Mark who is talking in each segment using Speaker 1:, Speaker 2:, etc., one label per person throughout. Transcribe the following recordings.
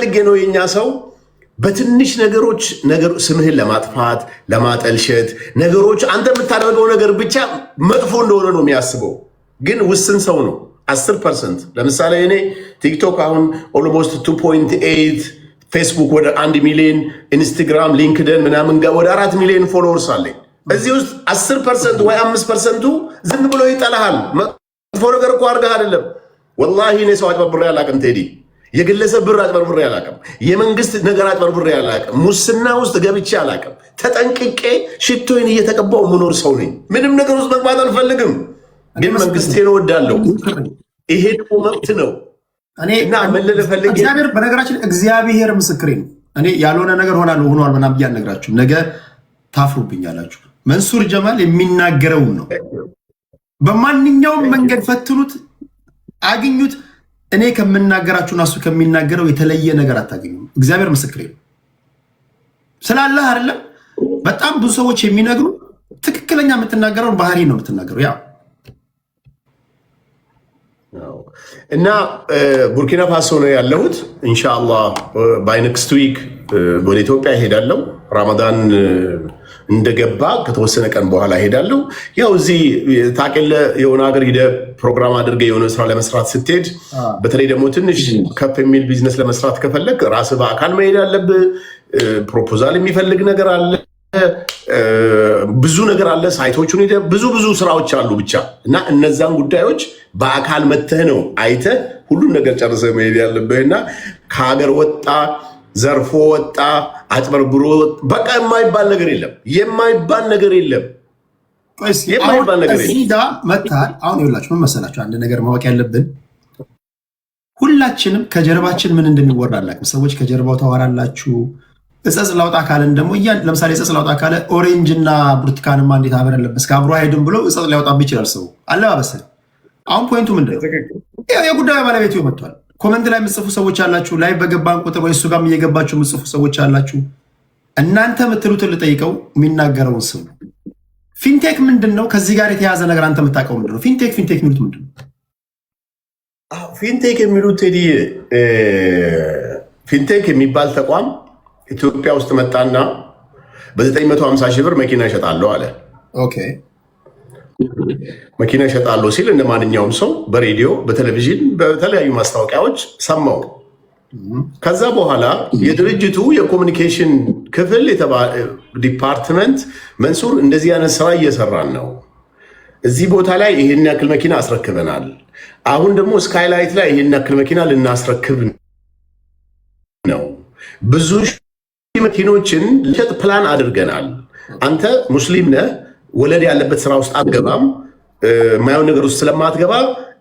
Speaker 1: ፈልጌ ነው የኛ ሰው በትንሽ ነገሮች ስምህን ለማጥፋት ለማጠልሸት ነገሮች አንተ የምታደርገው ነገር ብቻ መጥፎ እንደሆነ ነው የሚያስበው። ግን ውስን ሰው ነው 10%። ለምሳሌ እኔ ቲክቶክ አሁን ኦልሞስት 2.8 ፌስቡክ ወደ 1 ሚሊዮን ኢንስታግራም ሊንክድን ምናምን ጋር ወደ 4 ሚሊዮን ፎሎወርስ አለኝ። እዚህ ውስጥ 10% ወይ 5%ቱ ዝም ብሎ ይጠላሃል። መጥፎ ነገር እኮ አድርገህ አይደለም። ወላሂ እኔ ሰው አጭበርብሬ አላውቅም ቴዲ። የግለሰብ ብር አጭበርብሬ አላውቅም። የመንግስት ነገር አጭበርብሬ አላውቅም። ሙስና ውስጥ ገብቼ አላውቅም። ተጠንቅቄ ሽቶዬን እየተቀባው ምኖር ሰው ነኝ። ምንም ነገር ውስጥ መግባት አልፈልግም። ግን መንግስቴን እወዳለሁ። ይሄ ደግሞ መብት ነው። እና መለለ ፈልጌ
Speaker 2: እግዚአብሔር በነገራችን እግዚአብሔር ምስክሬ ነው። እኔ ያልሆነ ነገር ሆናለሁ ሆኗል ምናምን ብዬ አልነግራችሁም። ነገ ታፍሩብኛላችሁ። መንሱር ጀማል የሚናገረውን ነው። በማንኛውም መንገድ ፈትኑት፣ አግኙት። እኔ ከምናገራችሁና እሱ ከሚናገረው የተለየ ነገር አታገኙም። እግዚአብሔር ምስክሬ ነው። ስላለህ አይደለም። በጣም ብዙ ሰዎች የሚነግሩ ትክክለኛ የምትናገረውን ባህሪ ነው የምትናገረው። ያው
Speaker 1: እና ቡርኪና ፋሶ ነው ያለሁት። ኢንሻአላህ ባይ ኔክስት ዊክ ወደ ኢትዮጵያ እሄዳለሁ። ረመዳን እንደገባ ከተወሰነ ቀን በኋላ እሄዳለሁ። ያው እዚህ ታቀለ የሆነ ሀገር ሄደ ፕሮግራም አድርገህ የሆነ ስራ ለመስራት ስትሄድ፣ በተለይ ደግሞ ትንሽ ከፍ የሚል ቢዝነስ ለመስራት ከፈለግ ራስህ በአካል መሄድ አለብህ። ፕሮፖዛል የሚፈልግ ነገር አለ፣ ብዙ ነገር አለ። ሳይቶቹን ብዙ ስራዎች አሉ ብቻ እና እነዛን ጉዳዮች በአካል መተህ ነው አይተህ ሁሉን ነገር ጨርሰህ መሄድ ያለብህ። እና ከሀገር ወጣ፣ ዘርፎ ወጣ፣ አጭበርብሮ በቃ የማይባል ነገር የለም። የማይባል ነገር የለም። የማይባል ነገር የለም።
Speaker 2: መታል አሁን ይኸውላችሁ ምን መሰላችሁ፣ አንድ ነገር ማወቅ ያለብን ሁላችንም ከጀርባችን ምን እንደሚወራ አላውቅም። ሰዎች ከጀርባው ታወራላችሁ። እጸጽ ላውጣ ካለን ደግሞ ለምሳሌ እጸጽ ላውጣ ካለ ኦሬንጅ እና ብርቱካንማ እንዴት አብረን ለበስክ አብሮ አይሄድም ብሎ እጸጽ ሊያወጣብህ ይችላል ሰው አለባበስህ። አሁን ፖይንቱ ምንድን ነው? የጉዳዩ ባለቤቱ መጥቷል። ኮመንት ላይ የምጽፉ ሰዎች አላችሁ፣ ላይ በገባን ቁጥር ወይ እሱ ጋርም እየገባችሁ የምጽፉ ሰዎች አላችሁ። እናንተ የምትሉትን ልጠይቀው፣ የሚናገረውን ስሙ። ፊንቴክ ምንድን ነው? ከዚህ ጋር የተያዘ ነገር አንተ የምታውቀው ምንድን ነው? ፊንቴክ የሚሉት ምንድን ነው?
Speaker 1: ፊንቴክ የሚሉት ቴዲ፣ ፊንቴክ የሚባል ተቋም ኢትዮጵያ ውስጥ መጣና በ950 ሺህ ብር መኪና ይሸጣለሁ አለ።
Speaker 2: ኦኬ
Speaker 1: መኪና ይሸጣለሁ ሲል እንደ ማንኛውም ሰው በሬዲዮ በቴሌቪዥን በተለያዩ ማስታወቂያዎች ሰማው። ከዛ በኋላ የድርጅቱ የኮሚኒኬሽን ክፍል ዲፓርትመንት መንሱር እንደዚህ አይነት ስራ እየሰራን ነው፣ እዚህ ቦታ ላይ ይህን ያክል መኪና አስረክበናል፣ አሁን ደግሞ ስካይላይት ላይ ይህን ያክል መኪና ልናስረክብ ነው፣ ብዙ መኪኖችን ልሸጥ ፕላን አድርገናል። አንተ ሙስሊም ነህ፣ ወለድ ያለበት ስራ ውስጥ አትገባም፣ የማየው ነገር ውስጥ ስለማትገባ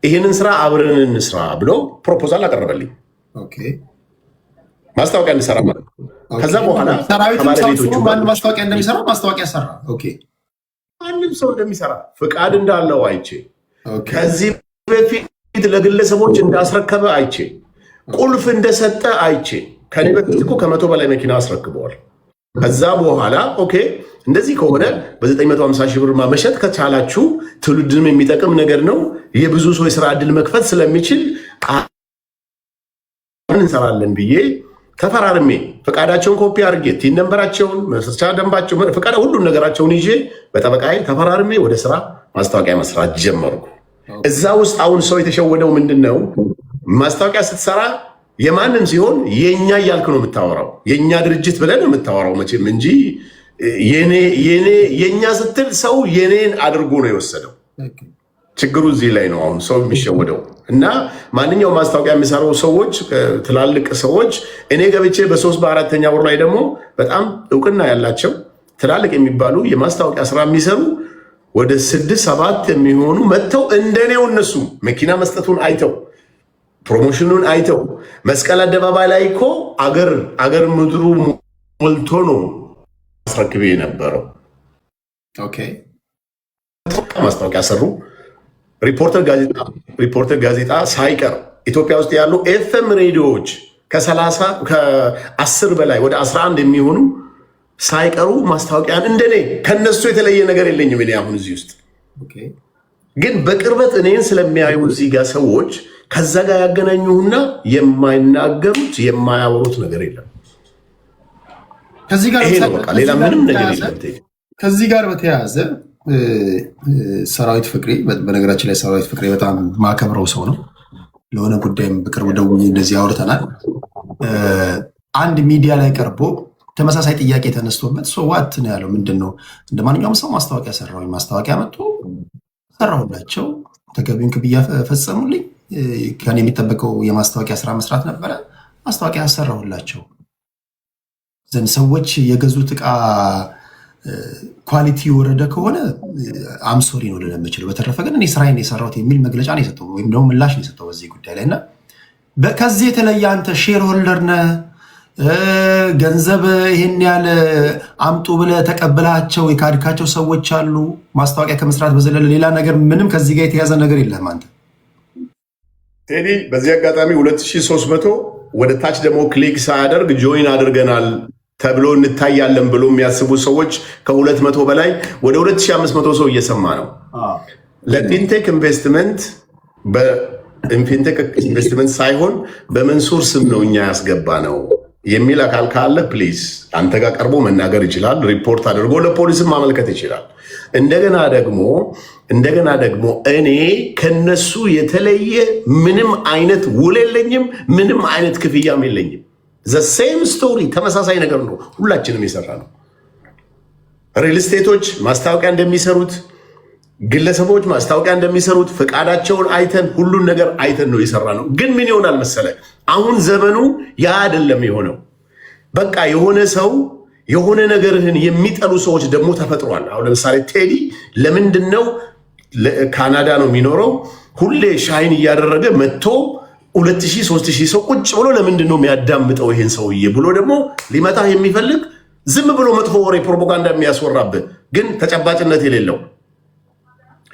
Speaker 1: ይህንን ስራ አብረን እንስራ ብሎ ፕሮፖዛል አቀረበልኝ። ማስታወቂያ እንሰራ ማለት ነው። ከዛ በኋላ
Speaker 2: ከባለቤቶቹ ማስታወቂያ እንደሚሰራ ማስታወቂያ ሰራ።
Speaker 1: ማንም ሰው እንደሚሰራ ፍቃድ እንዳለው አይቼ፣ ከዚህ በፊት ለግለሰቦች እንዳስረከበ አይቼ፣ ቁልፍ እንደሰጠ አይቼ፣ ከኔ በፊት እኮ ከ100 በላይ መኪና አስረክበዋል። ከዛ በኋላ ኦኬ እንደዚህ ከሆነ በ950 ሺህ ብር መሸጥ ከቻላችሁ ትውልድንም የሚጠቅም ነገር ነው፣ የብዙ ሰው የስራ ዕድል መክፈት ስለሚችል እንሰራለን ብዬ ተፈራርሜ ፈቃዳቸውን ኮፒ አድርጌ ቲን ነንበራቸውን መስርቻ ደንባቸው ፈቃዳ ሁሉም ነገራቸውን ይዤ በጠበቃዬ ተፈራርሜ ወደ ስራ ማስታወቂያ መስራት ጀመርኩ። እዛ ውስጥ አሁን ሰው የተሸወደው ምንድን ነው? ማስታወቂያ ስትሰራ የማንም ሲሆን የኛ እያልክ ነው የምታወራው፣ የኛ ድርጅት ብለን ነው የምታወራው መቼም እንጂ የኛ ስትል ሰው የኔን አድርጎ ነው የወሰደው። ችግሩ እዚህ ላይ ነው አሁን ሰው የሚሸወደው። እና ማንኛውም ማስታወቂያ የሚሰሩ ሰዎች ትላልቅ ሰዎች እኔ ገብቼ በ3 በ4ኛ ወር ላይ ደግሞ በጣም እውቅና ያላቸው ትላልቅ የሚባሉ የማስታወቂያ ስራ የሚሰሩ ወደ 6-7 የሚሆኑ መጥተው እንደኔው እነሱ መኪና መስጠቱን አይተው ፕሮሞሽኑን አይተው መስቀል አደባባይ ላይ እኮ አገር ምድሩ ሞልቶ ነው አስረክቤ የነበረው። ማስታወቂያ ሰሩ። ሪፖርተር ጋዜጣ ሳይቀር ኢትዮጵያ ውስጥ ያሉ ኤፍኤም ሬዲዮዎች ከ10 በላይ ወደ 11 የሚሆኑ ሳይቀሩ ማስታወቂያን እንደኔ ከነሱ የተለየ ነገር የለኝም። እኔ አሁን እዚህ ውስጥ ግን በቅርበት እኔን ስለሚያዩ እዚህ ጋር ሰዎች ከዛ ጋር ያገናኙና የማይናገሩት የማያወሩት ነገር የለም። ይሄ ነው በቃ፣ ሌላ ምንም ነገር የለም።
Speaker 2: ከዚህ ጋር በተያያዘ ሰራዊት ፍቅሬ፣ በነገራችን ላይ ሰራዊት ፍቅሬ በጣም ማከብረው ሰው ነው። ለሆነ ጉዳይም በቅርብ ደውዬ እንደዚህ አውርተናል። አንድ ሚዲያ ላይ ቀርቦ ተመሳሳይ ጥያቄ ተነስቶበት ዋት ነው ያለው። ምንድን ነው እንደ ማንኛውም ሰው ማስታወቂያ ሰራሁኝ፣ ማስታወቂያ መጥቶ ሰራሁላቸው፣ ተገቢውን ክፍያ ፈጸሙልኝ። ከኔ የሚጠበቀው የማስታወቂያ ስራ መስራት ነበረ፣ ማስታወቂያ ሰራሁላቸው። ዘንድ ሰዎች የገዙት ዕቃ ኳሊቲ ወረደ ከሆነ አምሶሪ ነው ልል የምችለው። በተረፈ ግን እኔ ስራዬን የሰራሁት የሚል መግለጫ ነው የሰጠው፣ ወይም ደግሞ ምላሽ ነው የሰጠው በዚህ ጉዳይ ላይ እና ከዚህ የተለየ አንተ ሼር ሆልደር ነህ፣ ገንዘብ ይሄን ያለ አምጡ ብለህ ተቀብላቸው የካድካቸው ሰዎች አሉ። ማስታወቂያ ከመስራት በዘለለ ሌላ ነገር ምንም ከዚህ ጋር የተያዘ ነገር የለም አንተ
Speaker 1: ቴዲ። በዚህ አጋጣሚ 2300 ወደ ታች ደግሞ ክሊክ ሳያደርግ ጆይን አድርገናል ተብሎ እንታያለን ብሎ የሚያስቡ ሰዎች ከ200 በላይ ወደ 2500 ሰው እየሰማ ነው። ለፊንቴክ ኢንቨስትመንት በፊንቴክ ኢንቨስትመንት ሳይሆን በመንሱር ስም ነው እኛ ያስገባ ነው የሚል አካል ካለ ፕሊዝ አንተ ጋር ቀርቦ መናገር ይችላል። ሪፖርት አድርጎ ለፖሊስም ማመልከት ይችላል። እንደገና ደግሞ እኔ ከነሱ የተለየ ምንም አይነት ውል የለኝም፣ ምንም አይነት ክፍያም የለኝም። ዘሴም ስቶሪ ተመሳሳይ ነገር ነው ሁላችንም የሰራ ነው። ሪል ስቴቶች ማስታወቂያ እንደሚሰሩት፣ ግለሰቦች ማስታወቂያ እንደሚሰሩት ፈቃዳቸውን አይተን ሁሉን ነገር አይተን ነው የሰራ ነው። ግን ምን ይሆናል መሰለ፣ አሁን ዘመኑ ያ አይደለም የሆነው። በቃ የሆነ ሰው የሆነ ነገርህን የሚጠሉ ሰዎች ደግሞ ተፈጥሯል። አሁን ለምሳሌ ቴዲ ለምንድን ነው ካናዳ ነው የሚኖረው፣ ሁሌ ሻይን እያደረገ መጥቶ 2000 3000 ሰው ቁጭ ብሎ ለምንድን ነው የሚያዳምጠው ይሄን ሰውዬ ብሎ ደግሞ ሊመታ የሚፈልግ ዝም ብሎ መጥፎ ወሬ ፕሮፓጋንዳ የሚያስወራብህ ግን ተጨባጭነት የሌለው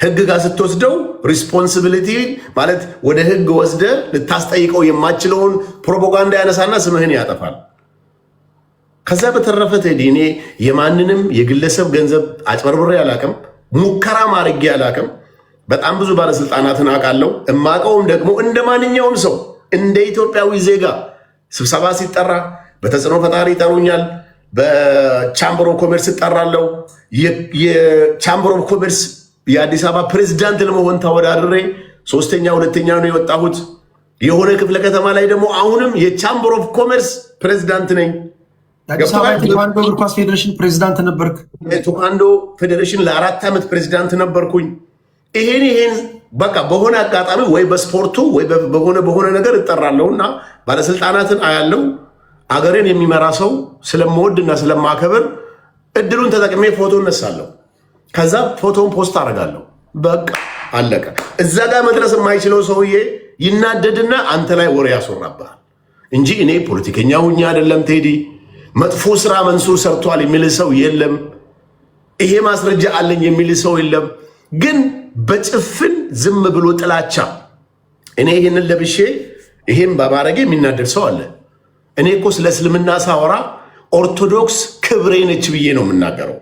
Speaker 1: ህግ ጋር ስትወስደው ሪስፖንሲቢሊቲ ማለት ወደ ህግ ወስደ ልታስጠይቀው የማችለውን ፕሮፓጋንዳ ያነሳና ስምህን ያጠፋል። ከዛ በተረፈ ቴዲ እኔ የማንንም የግለሰብ ገንዘብ አጭበርብሬ አላቅም፣ ሙከራ ማድረጌ አላቅም። በጣም ብዙ ባለስልጣናትን አውቃለሁ። እማቀውም ደግሞ እንደ ማንኛውም ሰው እንደ ኢትዮጵያዊ ዜጋ ስብሰባ ሲጠራ በተጽዕኖ ፈጣሪ ይጠሩኛል። በቻምበር ኦፍ ኮሜርስ እጠራለሁ። የቻምበር ኦፍ ኮሜርስ የአዲስ አበባ ፕሬዝዳንት ለመሆን ተወዳድሬ 2ኛ ነው የወጣሁት። የሆነ ክፍለ ከተማ ላይ ደግሞ አሁንም የቻምበር ኦፍ ኮሜርስ ፕሬዝዳንት ነኝ።
Speaker 2: ቴኳንዶ እግር ኳስ ፌዴሬሽን ፕሬዝዳንት ነበርክ።
Speaker 1: ቴኳንዶ ፌዴሬሽን ለ4 ዓመት ፕሬዝዳንት ነበርኩኝ። ይሄን በቃ በሆነ አጋጣሚ ወይ በስፖርቱ ወይ በሆነ ነገር እጠራለሁ እና ባለስልጣናትን አያለው። አገሬን የሚመራ ሰው ስለምወድና ስለማከብር እድሉን ተጠቅሜ ፎቶ እነሳለሁ። ከዛ ፎቶን ፖስት አደርጋለሁ። በቃ አለቀ። እዛ ጋር መድረስ የማይችለው ሰውዬ ይናደድና አንተ ላይ ወሬ ያስወራብሃል እንጂ እኔ ፖለቲከኛ ሁኜ አይደለም ቴዲ። መጥፎ ስራ መንሱር ሰርቷል የሚል ሰው የለም። ይሄ ማስረጃ አለኝ የሚል ሰው የለም። ግን በጭፍን ዝም ብሎ ጥላቻ እኔ ይህንን ለብሼ ይሄን በማድረጌ የሚናደድ ሰው አለ። እኔ እኮ ስለ እስልምና ሳወራ ኦርቶዶክስ ክብሬ ነች ብዬ ነው የምናገረው።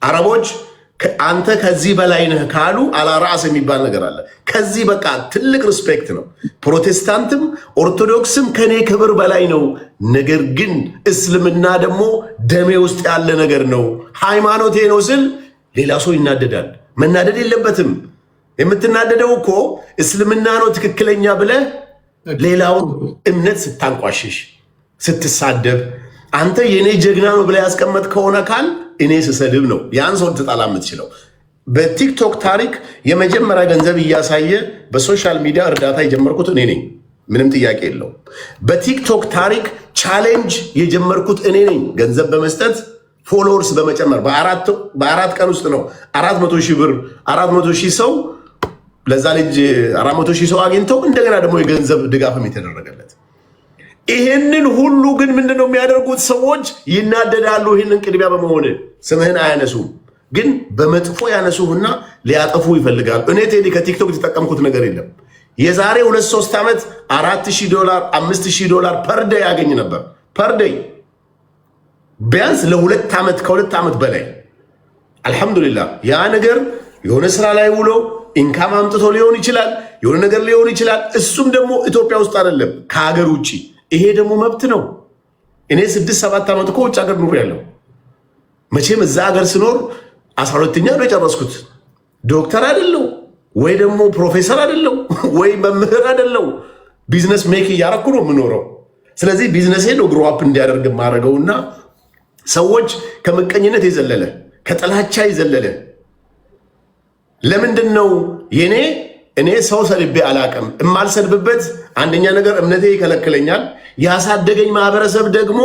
Speaker 1: አረቦች አንተ ከዚህ በላይ ነህ ካሉ አላራስ የሚባል ነገር አለ። ከዚህ በቃ ትልቅ ሪስፔክት ነው። ፕሮቴስታንትም ኦርቶዶክስም ከኔ ክብር በላይ ነው። ነገር ግን እስልምና ደግሞ ደሜ ውስጥ ያለ ነገር ነው፣ ሃይማኖቴ ነው ስል ሌላ ሰው ይናደዳል። መናደድ የለበትም። የምትናደደው እኮ እስልምና ነው ትክክለኛ ብለህ ሌላውን እምነት ስታንቋሽሽ፣ ስትሳደብ፣ አንተ የኔ ጀግና ነው ብለህ ያስቀመጥ ከሆነ ካል እኔ ስሰድብ ነው ያን ሰው ትጣላ የምትችለው። በቲክቶክ ታሪክ የመጀመሪያ ገንዘብ እያሳየ በሶሻል ሚዲያ እርዳታ የጀመርኩት እኔ ነኝ። ምንም ጥያቄ የለው። በቲክቶክ ታሪክ ቻሌንጅ የጀመርኩት እኔ ነኝ። ገንዘብ በመስጠት ፎሎወርስ በመጨመር በአራት ቀን ውስጥ ነው 400,000 ብር 400,000 ሰው ለዛ ልጅ 400,000 ሰው አግኝተው እንደገና ደግሞ የገንዘብ ድጋፍም የተደረገለት። ይሄንን ሁሉ ግን ምንድነው የሚያደርጉት ሰዎች? ይናደዳሉ። ይሄንን ቅድሚያ በመሆን ስምህን አያነሱም፣ ግን በመጥፎ ያነሱህና ሊያጠፉ ይፈልጋሉ። እኔ ቴዲ ከቲክቶክ የተጠቀምኩት ነገር የለም። የዛሬ 2-3 ዓመት $4,000 $5,000 ፐርደይ ያገኝ ነበር። ፐርደይ ቢያንስ ለ2 ዓመት ከ2 ዓመት በላይ አልሐምዱሊላህ። ያ ነገር የሆነ ስራ ላይ ውሎ ኢንካም አምጥቶ ሊሆን ይችላል፣ የሆነ ነገር ሊሆን ይችላል። እሱም ደግሞ ኢትዮጵያ ውስጥ አይደለም ከሀገር ውጭ። ይሄ ደግሞ መብት ነው። እኔ 6-7 ዓመት እኮ ውጭ ሀገር ኑሮ ያለው መቼም እዛ ሀገር ስኖር 12ኛ ነው የጨረስኩት። ዶክተር አይደለው ወይ ደግሞ ፕሮፌሰር አይደለው ወይ መምህር አይደለው። ቢዝነስ ሜክ እያረኩ ነው የምኖረው። ስለዚህ ቢዝነሴ ነው ግሮ አፕ እንዲያደርግ የማደርገውና ሰዎች ከምቀኝነት የዘለለ ከጥላቻ የዘለለ ለምንድን ነው እኔ ሰው ሰልቤ አላቅም። የማልሰድብበት አንደኛ ነገር እምነቴ ይከለክለኛል። ያሳደገኝ ማህበረሰብ ደግሞ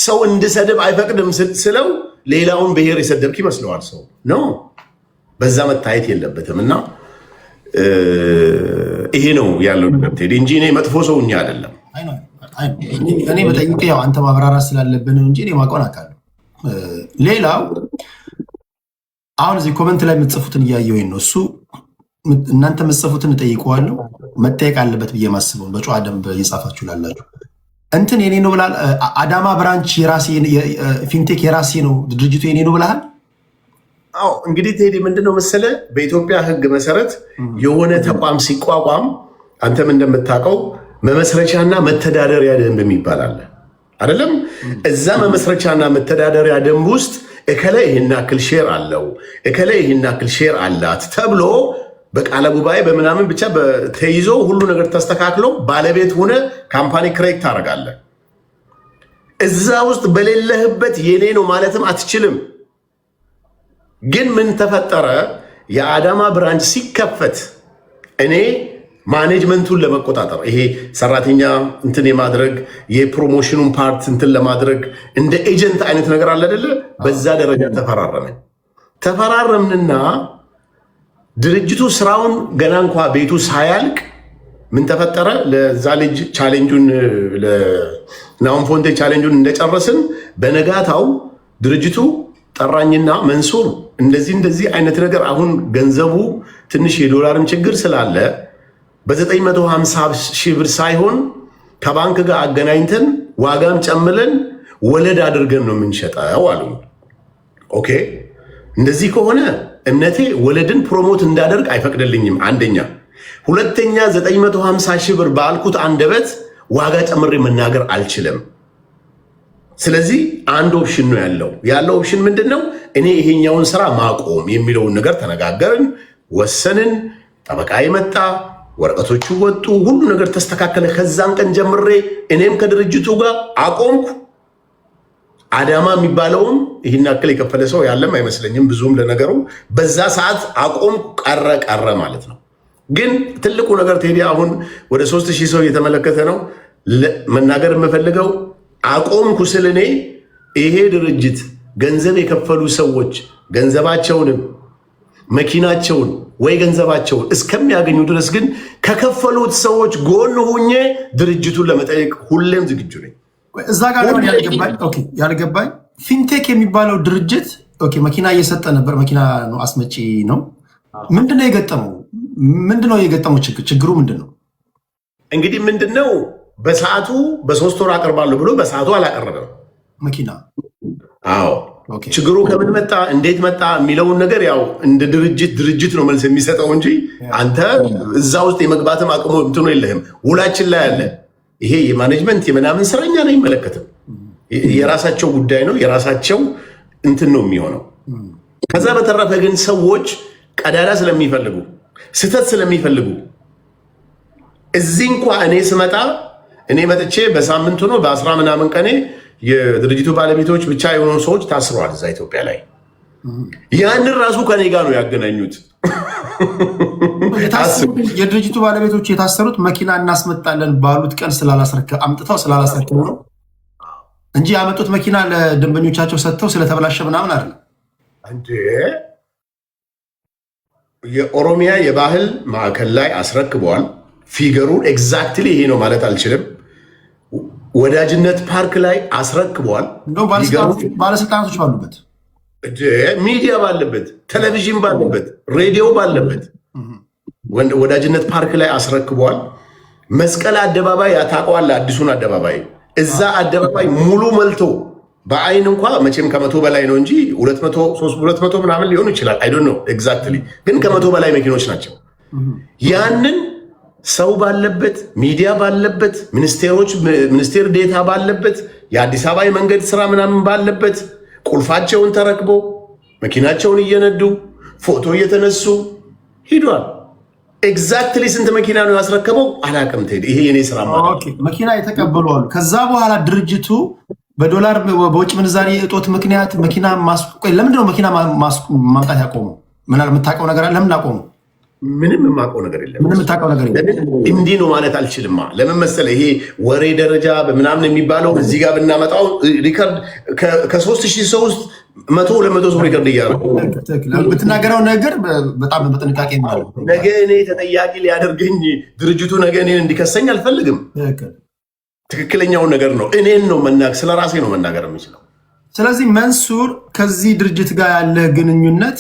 Speaker 1: ሰው እንድሰድብ አይፈቅድም ስለው ሌላውን ብሔር የሰደብክ ይመስለዋል። ሰው ነው በዛ መታየት የለበትም። እና ይሄ ነው ያለው ነገር ቴዲ እንጂ እኔ መጥፎ ሰው እኛ አይደለም።
Speaker 2: እኔ በጠይቅ ያው አንተ ማብራራት ስላለብን እንጂ እኔ ማውቀውን አውቃለሁ። ሌላው አሁን እዚህ ኮመንት ላይ የምትጽፉትን እያየሁኝ ነው። እሱ እናንተ የምትጽፉትን እጠይቀዋለሁ መጠየቅ አለበት ብዬ ማስበውን በጨዋ ደንብ እየጻፋችሁ ላላችሁ እንትን የኔ ነው ብላል። አዳማ ብራንች የራሴ ፊንቴክ የራሴ ነው ድርጅቱ የኔ ነው ብላል።
Speaker 1: አዎ እንግዲህ ቴዲ ምንድነው መሰለ በኢትዮጵያ ሕግ መሰረት የሆነ ተቋም ሲቋቋም አንተም እንደምታውቀው መመስረቻና መተዳደሪያ ደንብ የሚባል አለ አይደለም? እዛ መመስረቻና መተዳደሪያ ደንብ ውስጥ እከለ ይህን ያክል ሼር አለው እከለ ይህን ያክል ሼር አላት ተብሎ በቃለ ጉባኤ በምናምን ብቻ ተይዞ ሁሉ ነገር ተስተካክሎ ባለቤት ሆነ ካምፓኒ ክሬት ታደርጋለህ። እዛ ውስጥ በሌለህበት የኔ ነው ማለትም አትችልም። ግን ምን ተፈጠረ? የአዳማ ብራንች ሲከፈት እኔ ማኔጅመንቱን ለመቆጣጠር ይሄ ሰራተኛ እንትን የማድረግ የፕሮሞሽኑን ፓርት እንትን ለማድረግ እንደ ኤጀንት አይነት ነገር አለ አይደለ? በዛ ደረጃ ተፈራረምንና ድርጅቱ ስራውን ገና እንኳ ቤቱ ሳያልቅ ምን ተፈጠረ? ለዛ ልጅ ቻሌንጁን ለናሆም ፎንቴ ቻሌንጁን እንደጨረስን በነጋታው ድርጅቱ ጠራኝና መንሱር እንደዚህ አይነት ነገር አሁን ገንዘቡ ትንሽ የዶላርም ችግር ስላለ በ950 ሺህ ብር ሳይሆን ከባንክ ጋር አገናኝተን ዋጋም ጨምለን ወለድ አድርገን ነው የምንሸጠው አሉ። ኦኬ እንደዚህ ከሆነ እምነቴ ወለድን ፕሮሞት እንዳደርግ አይፈቅድልኝም። አንደኛ። ሁለተኛ 950 ሺህ ብር ባልኩት አንደበት ዋጋ ጨምሬ መናገር አልችልም። ስለዚህ አንድ ኦፕሽን ነው ያለው ኦፕሽን ምንድን ነው? እኔ ይሄኛውን ስራ ማቆም የሚለውን ነገር ተነጋገርን፣ ወሰንን። ጠበቃ መጣ፣ ወረቀቶቹ ወጡ፣ ሁሉ ነገር ተስተካከለ። ከዛን ቀን ጀምሬ እኔም ከድርጅቱ ጋር አቆምኩ። አዳማ የሚባለውም ይህን ያክል የከፈለ ሰው ያለም አይመስለኝም ብዙም ለነገሩ። በዛ ሰዓት አቆምኩ፣ ቀረ ማለት ነው። ግን ትልቁ ነገር ቴዲ አሁን ወደ 3000 ሰው እየተመለከተ ነው። መናገር የምፈልገው አቆምኩ ስል እኔ ይሄ ድርጅት ገንዘብ የከፈሉ ሰዎች ገንዘባቸውንም መኪናቸውን ወይ ገንዘባቸውን እስከሚያገኙ ድረስ ግን ከከፈሉት ሰዎች ጎን ሁኜ ድርጅቱን ለመጠየቅ ሁሌም ዝግጁ ነኝ።
Speaker 2: እዛ ጋር ያልገባኝ ፊንቴክ የሚባለው ድርጅት መኪና እየሰጠ ነበር። መኪና ነው አስመጪ ነው። ምንድነው የገጠመው ችግሩ ምንድን ነው? እንግዲህ
Speaker 1: ምንድነው በሰዓቱ በ3 ወር አቀርባለሁ ብሎ በሰዓቱ አላቀረበም መኪና። አዎ ችግሩ ከምን መጣ እንዴት መጣ የሚለውን ነገር ያው እንደ ድርጅት ነው መልስ የሚሰጠው እንጂ አንተ እዛ ውስጥ የመግባትም አቅሙ እንትኑ የለህም። ውላችን ላይ ያለ ይሄ የማኔጅመንት የምናምን ስራ እኛን አይመለከትም። የራሳቸው ጉዳይ ነው፣ የራሳቸው እንትን ነው የሚሆነው። ከዛ በተረፈ ግን ሰዎች ቀዳዳ ስለሚፈልጉ ስህተት ስለሚፈልጉ እዚህ እንኳ እኔ ስመጣ እኔ መጥቼ በሳምንቱ ነው በ10 ምናምን ቀኔ የድርጅቱ ባለቤቶች ብቻ የሆኑ ሰዎች ታስረዋል እዛ ኢትዮጵያ ላይ። ያንን ራሱ ከኔ ጋር ነው ያገናኙት።
Speaker 2: የድርጅቱ ባለቤቶች የታሰሩት መኪና እናስመጣለን ባሉት ቀን አምጥተው ስላላስረከቡ ነው እንጂ ያመጡት መኪና ለደንበኞቻቸው ሰጥተው ስለተበላሸ ምናምን አይደለም።
Speaker 1: እንዴ የኦሮሚያ የባህል ማዕከል ላይ አስረክበዋል። ፊገሩን ኤግዛክትሊ ይሄ ነው ማለት አልችልም። ወዳጅነት ፓርክ ላይ አስረክበዋል።
Speaker 2: ባለስልጣናቶች ባሉበት፣
Speaker 1: ሚዲያ ባለበት፣ ቴሌቪዥን ባለበት፣ ሬዲዮ ባለበት ወዳጅነት ፓርክ ላይ አስረክበዋል። መስቀል አደባባይ ያታውቀዋል፣ አዲሱን አደባባይ። እዛ አደባባይ ሙሉ መልቶ በአይን እንኳ መቼም ከ100 በላይ ነው እንጂ 200 ምናምን ሊሆኑ ይችላል። አይ ዶንት ኖ ኤግዛክትሊ፣ ግን ከ100 በላይ መኪኖች ናቸው። ያንን ሰው ባለበት ሚዲያ ባለበት ሚኒስቴር ዴታ ባለበት የአዲስ አበባ የመንገድ ስራ ምናምን ባለበት ቁልፋቸውን ተረክቦ መኪናቸውን እየነዱ ፎቶ እየተነሱ ሂዷል። ኤግዛክትሊ ስንት መኪና ነው ያስረከበው አላውቅም። ይሄ የኔ ስራ ማለት
Speaker 2: መኪና የተቀበሉ አሉ። ከዛ በኋላ ድርጅቱ በዶላር በውጭ ምንዛሬ እጦት ምክንያት መኪና ለምንድን ነው መኪና ማምጣት ያቆሙ? ምናል የምታውቀው ነገር አለ? ለምን አቆሙ?
Speaker 1: ምንም የማውቀው ነገር የለም።
Speaker 2: ምንም የምታውቀው ነገር የለም።
Speaker 1: እንዲህ ነው ማለት አልችልም። ለምን መሰለህ? ይሄ ወሬ ደረጃ በምናምን የሚባለው እዚህ ጋር ብናመጣው ሪከርድ ከ3000 ሰው ውስጥ 100-200 ሰው ሪከርድ እያደረጉ
Speaker 2: ብትናገረው ነገር በጣም በጥንቃቄ ማለት
Speaker 1: ነገ እኔ ተጠያቂ ሊያደርገኝ ድርጅቱ ነገ እኔን እንዲከሰኝ አልፈልግም። ትክክለኛውን ነገር ነው እኔን ነው መናገር፣ ስለ ራሴ ነው መናገር የምችለው።
Speaker 2: ስለዚህ መንሱር ከዚህ ድርጅት ጋር ያለ ግንኙነት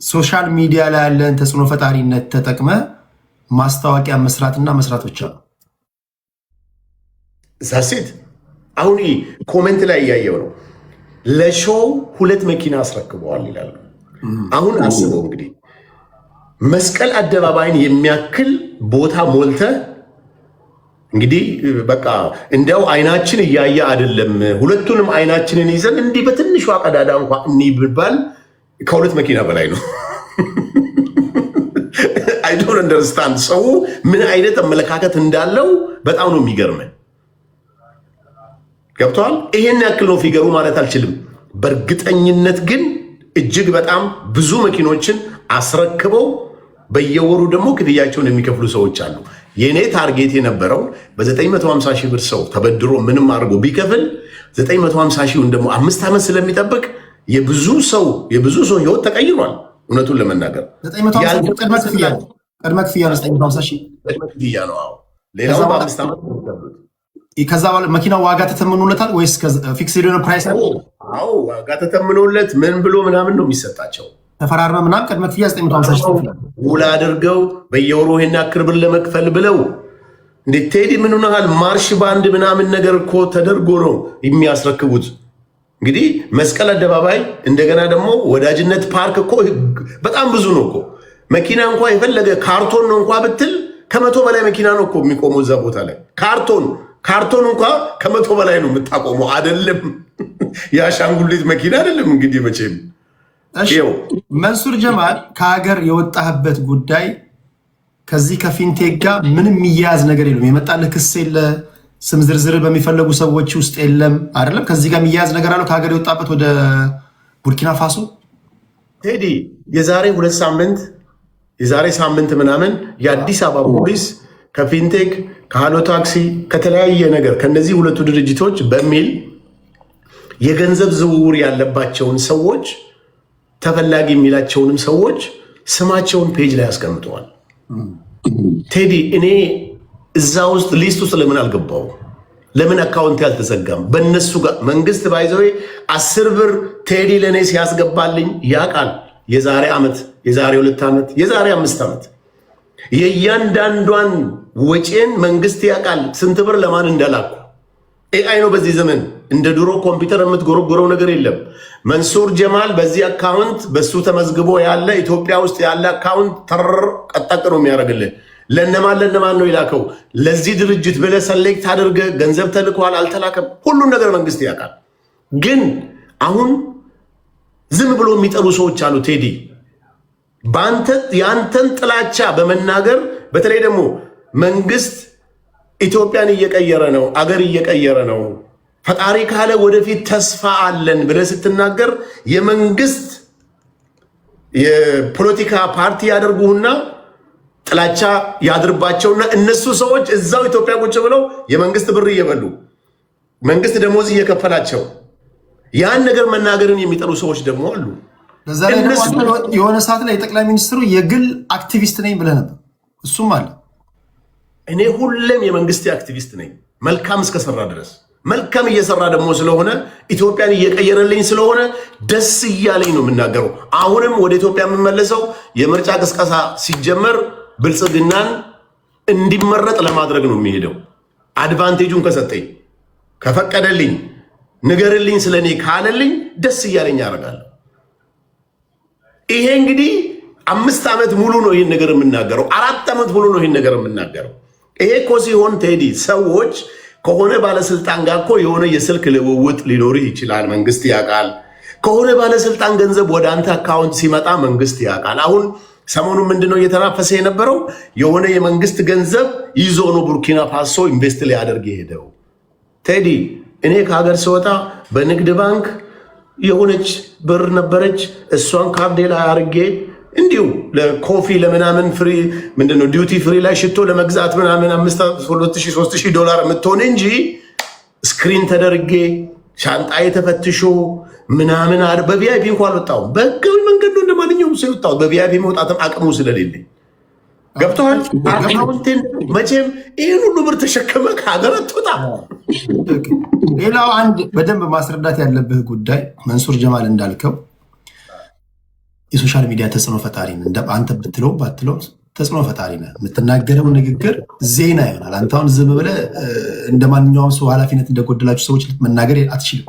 Speaker 2: ሶሻል ሚዲያ ላይ ያለን ተጽዕኖ ፈጣሪነት ተጠቅመ ማስታወቂያ መስራትና መስራት ብቻ ነው።
Speaker 1: ዛሴት አሁን ኮሜንት ላይ እያየው ነው። ለሾው 2 መኪና አስረክበዋል ይላሉ። አሁን አስበው እንግዲህ መስቀል አደባባይን የሚያክል ቦታ ሞልተ እንግዲህ በቃ እንዲያው አይናችን እያየ አይደለም፣ ሁለቱንም አይናችንን ይዘን እንዲህ በትንሿ ቀዳዳ እንኳ እኒ ብባል ከ2 መኪና በላይ ነው። አይ ዶንት አንደርስታንድ ሰው ምን አይነት አመለካከት እንዳለው በጣም ነው የሚገርመን። ገብቷል። ይሄን ያክል ነው ፊገሩ ማለት አልችልም። በእርግጠኝነት ግን እጅግ በጣም ብዙ መኪኖችን አስረክበው በየወሩ ደግሞ ክፍያቸውን የሚከፍሉ ሰዎች አሉ። የኔ ታርጌት የነበረው በ950 ሺህ ብር ሰው ተበድሮ ምንም አድርጎ ቢከፍል 950 ሺውን ደግሞ 5 ዓመት ስለሚጠብቅ የብዙ ሰው ህይወት ተቀይሯል። እውነቱን ለመናገር
Speaker 2: ቅድመ ክፍያ ነው 950 ሺህ
Speaker 1: ቅድመ ክፍያ ነው። ሌላው በ5 ዓመት
Speaker 2: ከዛ በኋላ መኪናው ዋጋ ተተምኖለታል ወይስ ፊክስድ የሆነ ፕራይስ አለ?
Speaker 1: አዎ ዋጋ ተተምኖለት ምን ብሎ ምናምን ነው የሚሰጣቸው።
Speaker 2: ተፈራርመ ምናምን ቅድመ ክፍያ 950 ሺህ
Speaker 1: ውል አድርገው በየወሩ ይሄን ያክል ብር ለመክፈል ብለው እንዴት ቴዲ ምን ሆነሃል? ማርሽ ባንድ ምናምን ነገር እኮ ተደርጎ ነው የሚያስረክቡት። እንግዲህ መስቀል አደባባይ እንደገና ደግሞ ወዳጅነት ፓርክ እኮ በጣም ብዙ ነው እኮ መኪና እንኳ የፈለገ ካርቶን ነው እንኳ ብትል ከ100 በላይ መኪና ነው እኮ የሚቆመው እዛ ቦታ ላይ ካርቶን እንኳ ከ100 በላይ ነው የምታቆመው። አይደለም የአሻንጉሊት መኪና አይደለም። እንግዲህ መቼም
Speaker 2: መንሱር ጀማል ከሀገር የወጣህበት ጉዳይ ከዚህ ከፊንቴክ ጋር ምንም የሚያያዝ ነገር የለም። የመጣልህ ክስ የለ፣ ስም ዝርዝር በሚፈለጉ ሰዎች ውስጥ የለም አይደለም። ከዚህ ጋር የሚያያዝ ነገር አለው ከሀገር የወጣበት ወደ ቡርኪና ፋሶ
Speaker 1: ቴዲ የዛሬ ሳምንት ምናምን የአዲስ አበባ ፖሊስ ከፊንቴክ ከሃሎ ታክሲ ከተለያየ ነገር ከነዚህ ሁለቱ ድርጅቶች በሚል የገንዘብ ዝውውር ያለባቸውን ሰዎች ተፈላጊ የሚላቸውንም ሰዎች ስማቸውን ፔጅ ላይ አስቀምጠዋል። ቴዲ እኔ እዛ ውስጥ ሊስት ውስጥ ለምን አልገባው? ለምን አካውንት ያልተዘጋም? በእነሱ ጋር መንግስት ባይዘዌ 10 ብር ቴዲ ለእኔ ሲያስገባልኝ ያውቃል። የዛሬ ዓመት፣ የዛሬ 2 ዓመት፣ የዛሬ 5 ዓመት የእያንዳንዷን ወጪን መንግስት ያውቃል። ስንት ብር ለማን እንደላኩ ኤአይ ነው በዚህ ዘመን። እንደ ድሮ ኮምፒውተር የምትጎረጎረው ነገር የለም። መንሱር ጀማል በዚህ አካውንት በሱ ተመዝግቦ ያለ ኢትዮጵያ ውስጥ ያለ አካውንት ቀጠቅ ነው የሚያደርግልህ። ለነማን ነው የላከው? ለዚህ ድርጅት ብለህ ሰሌክት አድርገህ ገንዘብ ተልኳል አልተላከም፣ ሁሉን ነገር መንግስት ያውቃል። ግን አሁን ዝም ብሎ የሚጠሩ ሰዎች አሉ። ቴዲ የአንተን ጥላቻ በመናገር በተለይ ደግሞ መንግስት ኢትዮጵያን እየቀየረ ነው፣ አገር እየቀየረ ነው፣ ፈጣሪ ካለ ወደፊት ተስፋ አለን ብለህ ስትናገር የመንግስት የፖለቲካ ፓርቲ ያደርጉህና ጥላቻ ያድርባቸውና እነሱ ሰዎች እዛው ኢትዮጵያ ቁጭ ብለው የመንግስት ብር እየበሉ መንግስት ደሞዝ እየከፈላቸው ያን ነገር መናገርን የሚጠሉ ሰዎች ደግሞ አሉ።
Speaker 2: የሆነ ሰዓት ላይ የጠቅላይ ሚኒስትሩ የግል አክቲቪስት ነኝ ብለህ ነበር፣ እሱም አለ።
Speaker 1: እኔ ሁሌም የመንግስት አክቲቪስት ነኝ፣ መልካም እስከሰራ ድረስ። መልካም እየሰራ ደግሞ ስለሆነ ኢትዮጵያን እየቀየረልኝ ስለሆነ ደስ እያለኝ ነው የምናገረው። አሁንም ወደ ኢትዮጵያ የምመለሰው የምርጫ ቅስቀሳ ሲጀመር ብልጽግናን እንዲመረጥ ለማድረግ ነው የሚሄደው። አድቫንቴጁን ከሰጠኝ ከፈቀደልኝ ንገርልኝ ስለኔ ካለልኝ ደስ እያለኝ ያደርጋለሁ። ይሄ እንግዲህ 5 ዓመት ሙሉ ነው ይህን ነገር የምናገረው። 4 ዓመት ሙሉ ነው ይህን ነገር የምናገረው። ይሄ እኮ ሲሆን ቴዲ ሰዎች ከሆነ ባለስልጣን ጋር እኮ የሆነ የስልክ ልውውጥ ሊኖርህ ይችላል። መንግስት ያውቃል። ከሆነ ባለስልጣን ገንዘብ ወደ አንተ አካውንት ሲመጣ መንግስት ያውቃል። አሁን ሰሞኑን ምንድነው እየተናፈሰ የነበረው? የሆነ የመንግስት ገንዘብ ይዞ ነው ቡርኪና ፋሶ ኢንቨስት ሊያደርግ የሄደው። ቴዲ እኔ ከሀገር ስወጣ በንግድ ባንክ የሆነች ብር ነበረች። እሷን ካርዴ ላይ አድርጌ እንዲሁ ለኮፊ ለምናምን ፍሪ ምንድነው ዲዩቲ ፍሪ ላይ ሽቶ ለመግዛት ምናምን 2,000-3,000 ዶላር የምትሆን እንጂ ስክሪን ተደርጌ ሻንጣዬ ተፈትሾ ምናምን በቪአይፒ እንኳን አልወጣሁም። በህጋዊ መንገድ ነው እንደማንኛውም ሰው የወጣሁት። በቪአይፒ መውጣትም አቅሙ ስለሌለኝ ገብተዋል። አካውንቴን መቼም ይህን ሁሉ ብር ተሸከመ ከሀገር አትወጣ።
Speaker 2: ሌላው አንድ በደንብ ማስረዳት ያለብህ ጉዳይ መንሱር ጀማል እንዳልከው የሶሻል ሚዲያ ተጽዕኖ ፈጣሪ ነህ። አንተ ብትለው ባትለው ተጽዕኖ ፈጣሪ ነህ። የምትናገረው ንግግር ዜና ይሆናል። አንተ አሁን ዝም ብለህ እንደ ማንኛውም ሰው ኃላፊነት እንደጎደላችሁ ሰዎች መናገር አትችልም።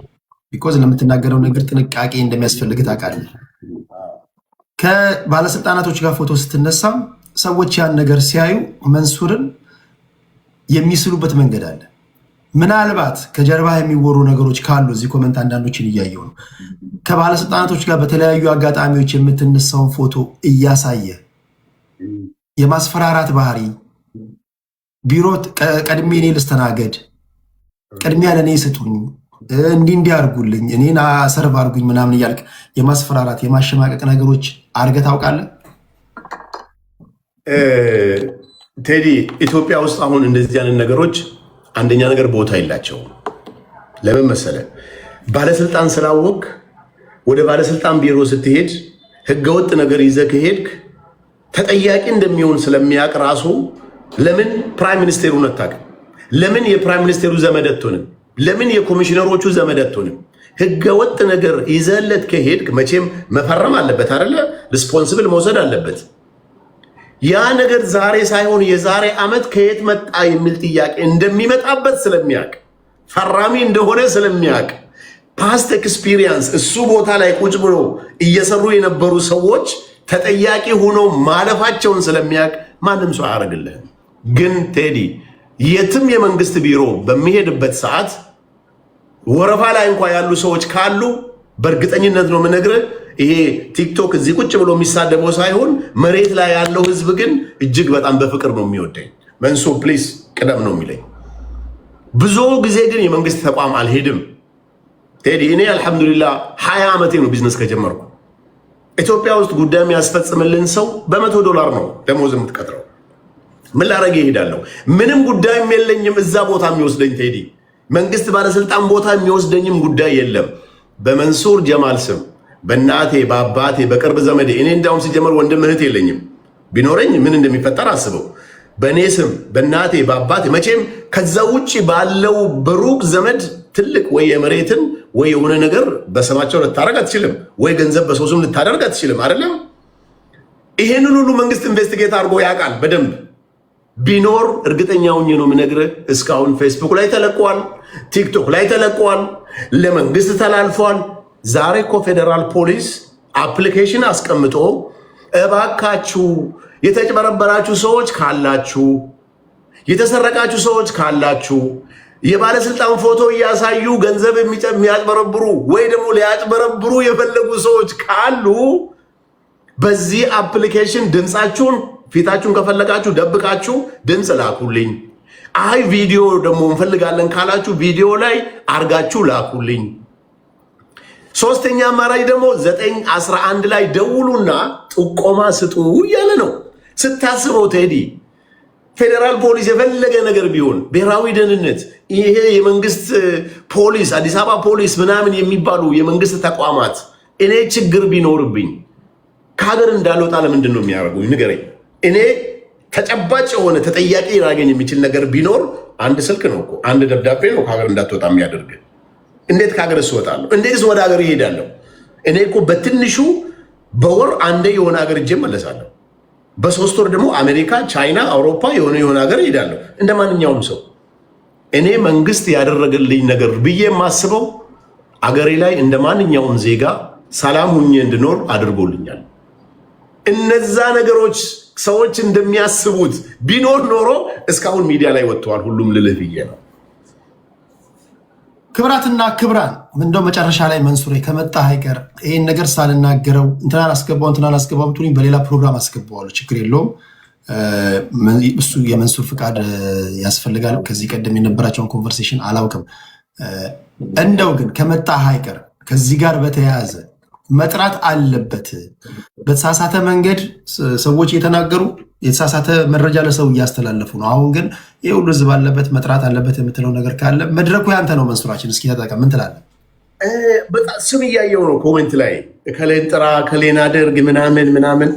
Speaker 2: ቢኮዝ ለምትናገረው ነገር ጥንቃቄ እንደሚያስፈልግ ታውቃለህ። ከባለስልጣናቶች ጋር ፎቶ ስትነሳም ሰዎች ያን ነገር ሲያዩ መንሱርን የሚስሉበት መንገድ አለ። ምናልባት ከጀርባ የሚወሩ ነገሮች ካሉ እዚህ ኮመንት አንዳንዶችን እያየው ነው። ከባለስልጣናቶች ጋር በተለያዩ አጋጣሚዎች የምትነሳውን ፎቶ እያሳየ የማስፈራራት ባህሪ፣ ቢሮ ቀድሜ እኔ ልስተናገድ፣ ቅድሚያ ለእኔ ስጡኝ፣ እንዲህ አድርጉልኝ፣ እኔን ሰርቭ አድርጉኝ ምናምን እያልክ የማስፈራራት የማሸማቀቅ ነገሮች አድርገህ ታውቃለህ?
Speaker 1: ቴዲ ኢትዮጵያ ውስጥ አሁን እንደዚህ አይነት ነገሮች አንደኛ ነገር ቦታ የላቸውም። ለምን መሰለ? ባለስልጣን ስላወቅ ወደ ባለስልጣን ቢሮ ስትሄድ ህገወጥ ነገር ይዘህ ከሄድክ ተጠያቂ እንደሚሆን ስለሚያውቅ ራሱ ለምን ፕራይም ሚኒስቴሩን አታውቅም? ለምን የፕራይም ሚኒስቴሩ ዘመድ አትሆንም? ለምን የኮሚሽነሮቹ ዘመድ አትሆንም? ህገወጥ ነገር ይዘህለት ከሄድክ መቼም መፈረም አለበት አይደለ? ሪስፖንሲብል መውሰድ አለበት። ያ ነገር ዛሬ ሳይሆን የዛሬ ዓመት ከየት መጣ የሚል ጥያቄ እንደሚመጣበት ስለሚያውቅ ፈራሚ እንደሆነ ስለሚያውቅ ፓስት ኤክስፒሪየንስ እሱ ቦታ ላይ ቁጭ ብሎ እየሰሩ የነበሩ ሰዎች ተጠያቂ ሆኖ ማለፋቸውን ስለሚያውቅ ማንም ሰው አያደርግልህም። ግን ቴዲ የትም የመንግስት ቢሮ በሚሄድበት ሰዓት ወረፋ ላይ እንኳ ያሉ ሰዎች ካሉ በእርግጠኝነት ነው የምነግርህ፣ ይሄ ቲክቶክ እዚህ ቁጭ ብሎ የሚሳደበው ሳይሆን መሬት ላይ ያለው ህዝብ ግን እጅግ በጣም በፍቅር ነው የሚወደኝ። መንሱር ፕሊስ ቅደም ነው የሚለኝ። ብዙ ጊዜ ግን የመንግስት ተቋም አልሄድም ቴዲ። እኔ አልሐምዱሊላህ 20 ዓመቴ ነው ቢዝነስ ከጀመርኩ። ኢትዮጵያ ውስጥ ጉዳይ የሚያስፈጽምልን ሰው $100 ነው ደሞዝ የምትቀጥረው። ምን ላረግ ይሄዳለሁ? ምንም ጉዳይም የለኝም እዛ ቦታ የሚወስደኝ ቴዲ። መንግስት ባለስልጣን ቦታ የሚወስደኝም ጉዳይ የለም። በመንሱር ጀማል ስም በእናቴ በአባቴ በቅርብ ዘመዴ፣ እኔ እንዳውም ሲጀመር ወንድም እህት የለኝም። ቢኖረኝ ምን እንደሚፈጠር አስበው። በእኔ ስም በእናቴ በአባቴ መቼም ከዛ ውጭ ባለው በሩቅ ዘመድ ትልቅ ወይ የመሬትን ወይ የሆነ ነገር በስማቸው ልታደርግ አትችልም፣ ወይ ገንዘብ በሰው ስም ልታደርግ አትችልም። አይደለም? ይሄንን ሁሉ መንግስት ኢንቨስቲጌት አድርጎ ያውቃል በደንብ። ቢኖር እርግጠኛውን ነው የምነግርህ፣ እስካሁን ፌስቡክ ላይ ተለቋል፣ ቲክቶክ ላይ ተለቋል፣ ለመንግስት ተላልፏል። ዛሬ እኮ ፌዴራል ፖሊስ አፕሊኬሽን አስቀምጦ እባካችሁ የተጭበረበራችሁ ሰዎች ካላችሁ፣ የተሰረቃችሁ ሰዎች ካላችሁ፣ የባለስልጣን ፎቶ እያሳዩ ገንዘብ የሚያጭበረብሩ ወይ ደግሞ ሊያጭበረብሩ የፈለጉ ሰዎች ካሉ በዚህ አፕሊኬሽን ድምፃችሁን ፊታችሁን ከፈለጋችሁ ደብቃችሁ ድምፅ ላኩልኝ። አይ ቪዲዮ ደግሞ እንፈልጋለን ካላችሁ ቪዲዮ ላይ አርጋችሁ ላኩልኝ። ሶስተኛ አማራጭ ደግሞ 911 ላይ ደውሉና ጥቆማ ስጡ እያለ ነው። ስታስበው ቴዲ ፌዴራል ፖሊስ የፈለገ ነገር ቢሆን ብሔራዊ ደህንነት፣ ይሄ የመንግስት ፖሊስ፣ አዲስ አበባ ፖሊስ ምናምን የሚባሉ የመንግስት ተቋማት እኔ ችግር ቢኖርብኝ ከሀገር እንዳልወጣ ለምንድን ነው የሚያደርጉኝ? ንገረኝ። እኔ ተጨባጭ የሆነ ተጠያቂ ላገኝ የሚችል ነገር ቢኖር አንድ ስልክ ነው እኮ፣ አንድ ደብዳቤ ነው ከሀገር እንዳትወጣ የሚያደርግ። እንዴት ከሀገር እስወጣለሁ? እንዴትስ ወደ ሀገር ይሄዳለሁ? እኔ እኮ በትንሹ በወር አንዴ የሆነ ሀገር እጄ መለሳለሁ። በ3 ወር ደግሞ አሜሪካ፣ ቻይና፣ አውሮፓ የሆነ ሀገር ይሄዳለሁ እንደ ማንኛውም ሰው። እኔ መንግስት ያደረገልኝ ነገር ብዬ የማስበው አገሬ ላይ እንደ ማንኛውም ዜጋ ሰላም ሁኜ እንድኖር አድርጎልኛል። እነዛ ነገሮች ሰዎች እንደሚያስቡት ቢኖር ኖሮ እስካሁን ሚዲያ ላይ ወጥተዋል ሁሉም ልልህ ብዬ ነው።
Speaker 2: ክብራትና ክብራን እንደው መጨረሻ ላይ መንሱሬ ከመጣ አይቀር ይሄን ነገር ሳልናገረው እንትናን አስገባው ብትሉኝ በሌላ ፕሮግራም አስገባዋለሁ፣ ችግር የለውም። እሱ የመንሱር ፍቃድ ያስፈልጋል። ከዚህ ቀደም የነበራቸውን ኮንቨርሴሽን አላውቅም። እንደው ግን ከመጣ አይቀር ከዚህ ጋር በተያያዘ መጥራት አለበት። በተሳሳተ መንገድ ሰዎች እየተናገሩ የተሳሳተ መረጃ ለሰው እያስተላለፉ ነው። አሁን ግን ይህ ሁሉ ህዝብ አለበት መጥራት አለበት የምትለው ነገር ካለ መድረኩ ያንተ ነው። መንሱራችን እስኪ ተጠቀም። ምን ትላለህ?
Speaker 1: በጣም ስም እያየው ነው ኮሜንት ላይ ከሌን ጥራ ከሌን አድርግ ምናምን።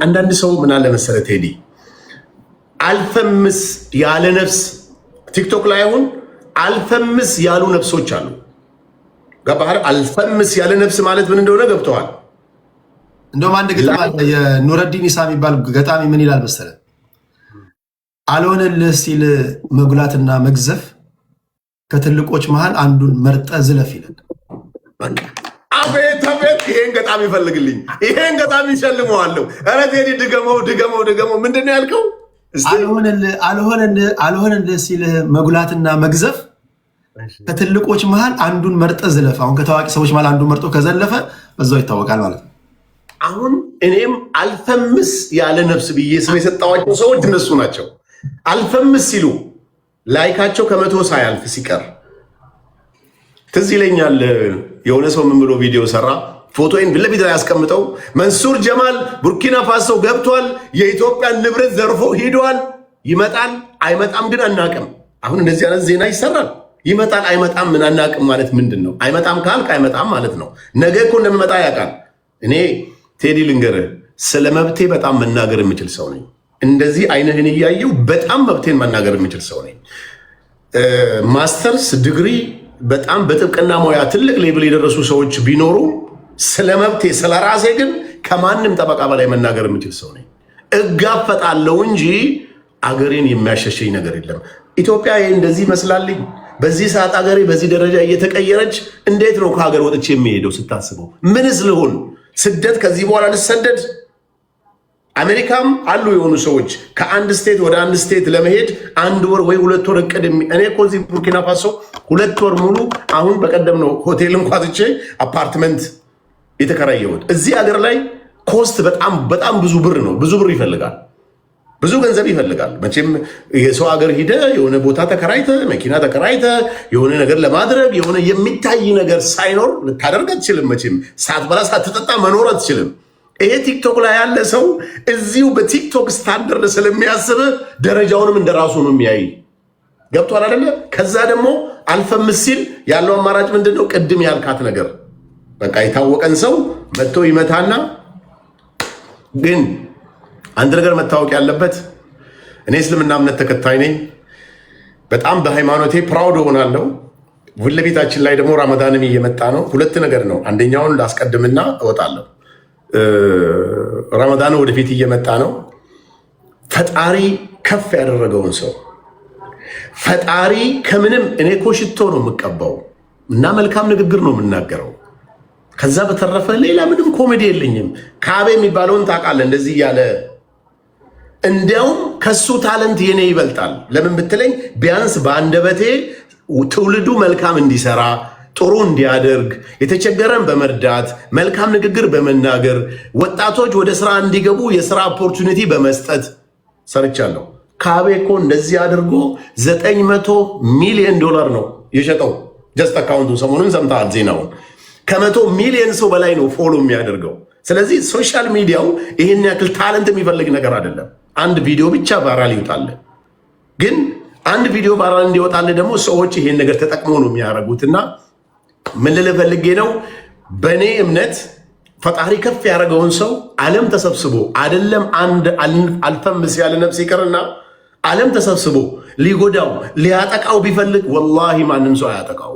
Speaker 1: አንዳንድ ሰው ምን አለ መሰለህ ቴዲ፣ አልፈምስ ያለ ነፍስ ቲክቶክ ላይ አሁን አልፈምስ ያሉ ነፍሶች አሉ። ገባህ? አልፈምስ ያለ ነፍስ ማለት ምን እንደሆነ ገብተዋል።
Speaker 2: እንደውም አንድ ግጥም አለ የኑረዲን ኢሳ የሚባል ገጣሚ ምን ይላል መሰለህ? አልሆነልህ ሲል መጉላትና መግዘፍ ከትልቆች መሃል አንዱን መርጠ ዝለፍ ይላል።
Speaker 1: አቤት አቤት! ይሄን ገጣሚ ይፈልግልኝ፣ ይሄን ገጣሚ ይሸልመዋለሁ። ኧረ ቴዲ ድገመው። ምንድን ነው ያልከው?
Speaker 2: አልሆነልህ ሲል መጉላትና መግዘፍ ከትልቆች መሃል አንዱን መርጠ ዝለፍ። አሁን ከታዋቂ ሰዎች መሃል አንዱን መርጦ ከዘለፈ በዛው ይታወቃል ማለት ነው።
Speaker 1: አሁን እኔም አልፈምስ ያለ ነፍስ ብዬ ስም የሰጠዋቸው ሰዎች እነሱ ናቸው። አልፈምስ ሲሉ ላይካቸው ከመቶ ሳያልፍ ሲቀር ትዝ ይለኛል። የሆነ ሰው ምን ብሎ ቪዲዮ ሰራ፣ ፎቶዬን ፊት ለፊት ላይ ያስቀምጠው፣ መንሱር ጀማል ቡርኪና ፋሶ ገብቷል፣ የኢትዮጵያን ንብረት ዘርፎ ሂዷል፣ ይመጣል አይመጣም ግን አናቅም። አሁን እንደዚህ አይነት ዜና ይሰራል። ይመጣል አይመጣም ምን አናቅም ማለት ምንድን ነው? አይመጣም ካልክ አይመጣም ማለት ነው። ነገ እኮ እንደሚመጣ ያውቃል። እኔ ቴዲ ልንገርህ፣ ስለ መብቴ በጣም መናገር የምችል ሰው ነኝ። እንደዚህ አይንህን እያየው በጣም መብቴን መናገር የምችል ሰው ነኝ። ማስተርስ ዲግሪ በጣም በጥብቅና ሙያ ትልቅ ሌብል የደረሱ ሰዎች ቢኖሩ ስለ መብቴ ስለ ራሴ ግን ከማንም ጠበቃ በላይ መናገር የምችል ሰው ነኝ። እጋፈጣለሁ እንጂ አገሬን የሚያሸሸኝ ነገር የለም። ኢትዮጵያ እንደዚህ መስላልኝ በዚህ ሰዓት አገሬ በዚህ ደረጃ እየተቀየረች እንዴት ነው ከሀገር ወጥቼ የሚሄደው? ስታስበው ምንስ ልሆን? ስደት ከዚህ በኋላ ልሰደድ? አሜሪካም አሉ የሆኑ ሰዎች ከአንድ ስቴት ወደ አንድ ስቴት ለመሄድ 1 ወር ወይ 2 ወር እቅድ። እኔ እኮ እዚህ ቡርኪና ፋሶ 2 ወር ሙሉ አሁን በቀደም ነው ሆቴል እንኳን ትቼ አፓርትመንት የተከራየሁት። እዚህ ሀገር ላይ ኮስት በጣም ብዙ ብር ነው። ብዙ ብር ይፈልጋል፣ ብዙ ገንዘብ ይፈልጋል። መቼም የሰው ሀገር ሂደ የሆነ ቦታ ተከራይተ መኪና ተከራይተ የሆነ ነገር ለማድረግ የሆነ የሚታይ ነገር ሳይኖር ልታደርግ አትችልም። መቼም ሳትበላ ሳትጠጣ መኖር አትችልም። ይሄ ቲክቶክ ላይ ያለ ሰው እዚሁ በቲክቶክ ስታንደርድ ስለሚያስብ ደረጃውንም እንደራሱ ነው የሚያይ። ገብቷል አይደለ? ከዛ ደግሞ አልፈምስ ሲል ያለው አማራጭ ምንድን ነው? ቅድም ያልካት ነገር በቃ የታወቀን ሰው መጥቶ ይመታና። ግን አንድ ነገር መታወቅ ያለበት እኔ እስልምና እምነት ተከታይ ነኝ። በጣም በሃይማኖቴ ፕራውድ ሆናለሁ። ፊት ለፊታችን ላይ ደግሞ ረመዳንም እየመጣ ነው። 2 ነገር ነው። አንደኛውን ላስቀድምና እወጣለሁ። ረመዳን ወደፊት እየመጣ ነው። ፈጣሪ ከፍ ያደረገውን ሰው ፈጣሪ ከምንም እኔ እኮ ሽቶ ነው የምቀባው እና መልካም ንግግር ነው የምናገረው። ከዛ በተረፈ ሌላ ምንም ኮሜዲ የለኝም። ካቤ የሚባለውን ታውቃለህ? እንደዚህ እያለ እንዲያውም ከሱ ታለንት የኔ ይበልጣል። ለምን ብትለኝ ቢያንስ በአንደበቴ ትውልዱ መልካም እንዲሰራ ጥሩ እንዲያደርግ የተቸገረን በመርዳት መልካም ንግግር በመናገር ወጣቶች ወደ ስራ እንዲገቡ የስራ ኦፖርቹኒቲ በመስጠት ሰርቻለሁ። ካቤ እኮ እንደዚህ አድርጎ $900 ሚሊዮን ነው የሸጠው። ጀስት አካውንቱን ሰሞኑን ሰምተሃል ዜናውን። ከ100 ሚሊዮን ሰው በላይ ነው ፎሎ የሚያደርገው። ስለዚህ ሶሻል ሚዲያው ይህን ያክል ታለንት የሚፈልግ ነገር አይደለም። አንድ ቪዲዮ ብቻ ቫይራል ይወጣል። ግን አንድ ቪዲዮ ቫይራል እንዲወጣል ደግሞ ሰዎች ይሄን ነገር ተጠቅሞ ነው የሚያደርጉትና ምን ልል ፈልጌ ነው፣ በእኔ እምነት ፈጣሪ ከፍ ያደረገውን ሰው ዓለም ተሰብስቦ አይደለም አንድ አልፈምስ ያለ ነፍስ ይቀርና ዓለም ተሰብስቦ ሊጎዳው ሊያጠቃው ቢፈልግ ወላሂ ማንም ሰው አያጠቃው።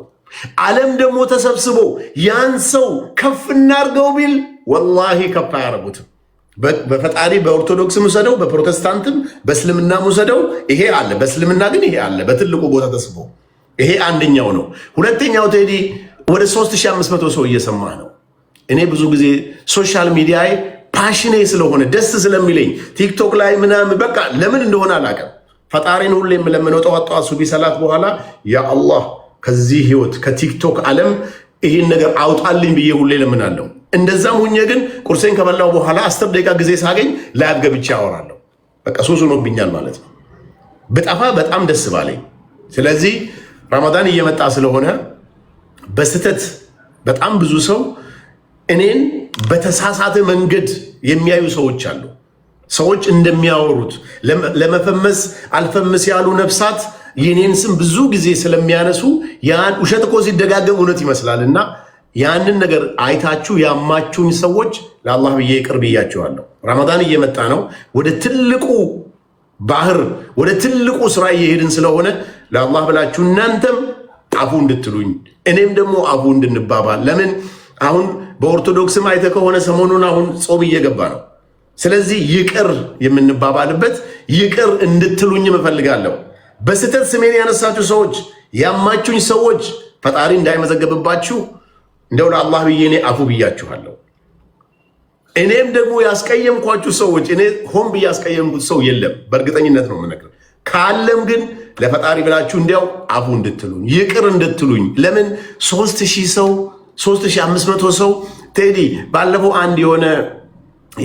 Speaker 1: ዓለም ደግሞ ተሰብስቦ ያን ሰው ከፍ እናርገው ቢል ወላሂ ከፍ አያረጉትም። በፈጣሪ በኦርቶዶክስም ውሰደው፣ በፕሮቴስታንትም በእስልምናም ውሰደው፣ ይሄ አለ። በእስልምና ግን ይሄ አለ በትልቁ ቦታ ተስቦ። ይሄ አንደኛው ነው። ሁለተኛው ቴዲ ወደ 3500 ሰው እየሰማህ ነው። እኔ ብዙ ጊዜ ሶሻል ሚዲያ ፓሽኔ ስለሆነ ደስ ስለሚለኝ ቲክቶክ ላይ ምናምን በቃ ለምን እንደሆነ አላውቅም። ፈጣሪን ሁሌ የምለምነው ጠዋት ጠዋት ሱቢ ሰላት በኋላ ያ አላህ ከዚህ ህይወት ከቲክቶክ ዓለም ይህን ነገር አውጣልኝ ብዬ ሁሌ ለምናለሁ። እንደዛም ሁኜ ግን ቁርሴን ከበላው በኋላ 10 ደቂቃ ጊዜ ሳገኝ ላይቭ ገብቼ አወራለሁ። በቃ ሱስ ሆኖብኛል ማለት ነው። በጠፋ በጣም ደስ ባለኝ። ስለዚህ ረመዳን እየመጣ ስለሆነ በስተት በጣም ብዙ ሰው እኔን በተሳሳተ መንገድ የሚያዩ ሰዎች አሉ። ሰዎች እንደሚያወሩት ለመፈመስ አልፈምስ ያሉ ነፍሳት የኔን ስም ብዙ ጊዜ ስለሚያነሱ ያን ውሸት እኮ ሲደጋገም እውነት ይመስላል እና ያንን ነገር አይታችሁ ያማችሁኝ ሰዎች ለአላህ ብዬ ይቅር ብያችኋለሁ። ረመዳን እየመጣ ነው። ወደ ትልቁ ባህር ወደ ትልቁ ስራ እየሄድን ስለሆነ ለአላህ ብላችሁ እናንተም አፉ እንድትሉኝ እኔም ደግሞ አፉ እንድንባባል። ለምን አሁን በኦርቶዶክስም አይተ ከሆነ ሰሞኑን አሁን ጾም እየገባ ነው። ስለዚህ ይቅር የምንባባልበት ይቅር እንድትሉኝም እፈልጋለሁ። በስተት ስሜን ያነሳችሁ ሰዎች ያማችሁኝ ሰዎች ፈጣሪ እንዳይመዘገብባችሁ እንደው ለአላህ ብዬ እኔ አፉ ብያችኋለሁ። እኔም ደግሞ ያስቀየምኳችሁ ሰዎች እኔ ሆን ብዬ ያስቀየምኩት ሰው የለም፣ በእርግጠኝነት ነው የምነግርህ። ካለም ግን ለፈጣሪ ብላችሁ እንዲያው አፉ እንድትሉኝ ይቅር እንድትሉኝ። ለምን 3000 ሰው 3500 ሰው ቴዲ ባለፈው አንድ የሆነ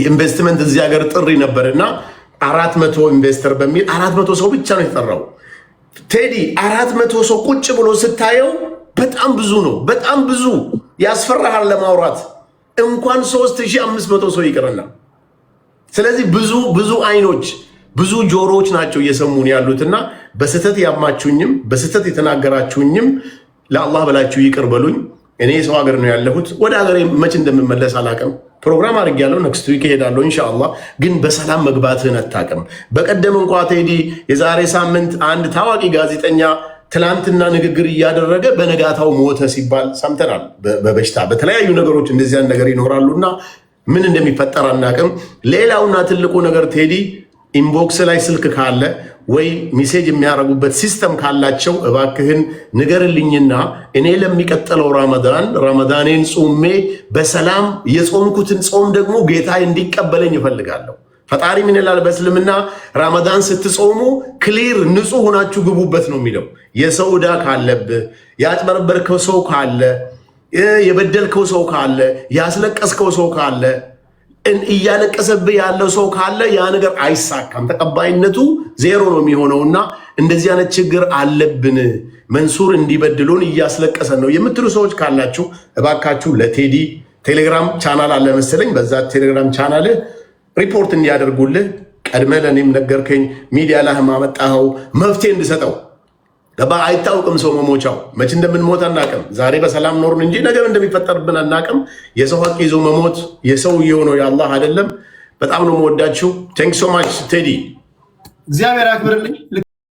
Speaker 1: ኢንቨስትመንት እዚህ ሀገር ጥሪ ነበርና 400 ኢንቨስተር በሚል 400 ሰው ብቻ ነው የተጠራው። ቴዲ 400 ሰው ቁጭ ብሎ ስታየው በጣም ብዙ ነው፣ በጣም ብዙ ያስፈራሃል ለማውራት እንኳን 3500 ሰው ይቅርና። ስለዚህ ብዙ አይኖች ብዙ ጆሮዎች ናቸው እየሰሙን ያሉትና በስተት ያማችሁኝም በስተት የተናገራችሁኝም ለአላህ ብላችሁ ይቅር በሉኝ። እኔ ሰው ሀገር ነው ያለሁት። ወደ ሀገሬ መች እንደምመለስ አላቅም። ፕሮግራም አድርጌያለሁ፣ ኔክስት ዊክ እሄዳለሁ ኢንሻአላህ። ግን በሰላም መግባትህን አታውቅም። በቀደም እንኳ ቴዲ የዛሬ ሳምንት አንድ ታዋቂ ጋዜጠኛ ትላንትና ንግግር እያደረገ በነጋታው ሞተ ሲባል ሰምተናል። በበሽታ በተለያዩ ነገሮች እንደዚያን ነገር ይኖራሉና ምን እንደሚፈጠር አናውቅም። ሌላውና ትልቁ ነገር ቴዲ ኢንቦክስ ላይ ስልክ ካለ ወይ ሚሴጅ የሚያደርጉበት ሲስተም ካላቸው እባክህን ንገርልኝና እኔ ለሚቀጥለው ረመዳኔን ጾሜ በሰላም የጾምኩትን ጾም ደግሞ ጌታ እንዲቀበለኝ እፈልጋለሁ። ፈጣሪ ምን ይላል በእስልምና? ረመዳን ስትጾሙ ክሊር ንጹህ ሆናችሁ ግቡበት ነው የሚለው። የሰው ዕዳ ካለብህ፣ ያጭበረበርከው ሰው ካለ፣ የበደልከው ሰው ካለ፣ ያስለቀስከው ሰው ካለ፣ እያለቀሰብህ ያለው ሰው ካለ ያ ነገር አይሳካም፣ ተቀባይነቱ ዜሮ ነው የሚሆነውና እንደዚህ አይነት ችግር አለብን፣ መንሱር እንዲበድሉን እያስለቀሰን ነው የምትሉ ሰዎች ካላችሁ እባካችሁ ለቴዲ ቴሌግራም ቻናል አለ መሰለኝ፣ በዛ ቴሌግራም ቻናል ሪፖርት እንዲያደርጉልህ ቀድመ ለእኔም ነገርከኝ። ሚዲያ ላይ ማመጣኸው መፍትሄ እንድሰጠው ገባ። አይታወቅም ሰው መሞቻው መች እንደምንሞት አናቅም። ዛሬ በሰላም ኖርን እንጂ ነገር እንደሚፈጠርብን አናቅም። የሰው ሀቅ ይዞ መሞት የሰው የሆነው የአላህ አይደለም። በጣም ነው የምወዳችሁ። ቴንክ ሶ ማች ቴዲ፣
Speaker 2: እግዚአብሔር አክብርልኝ።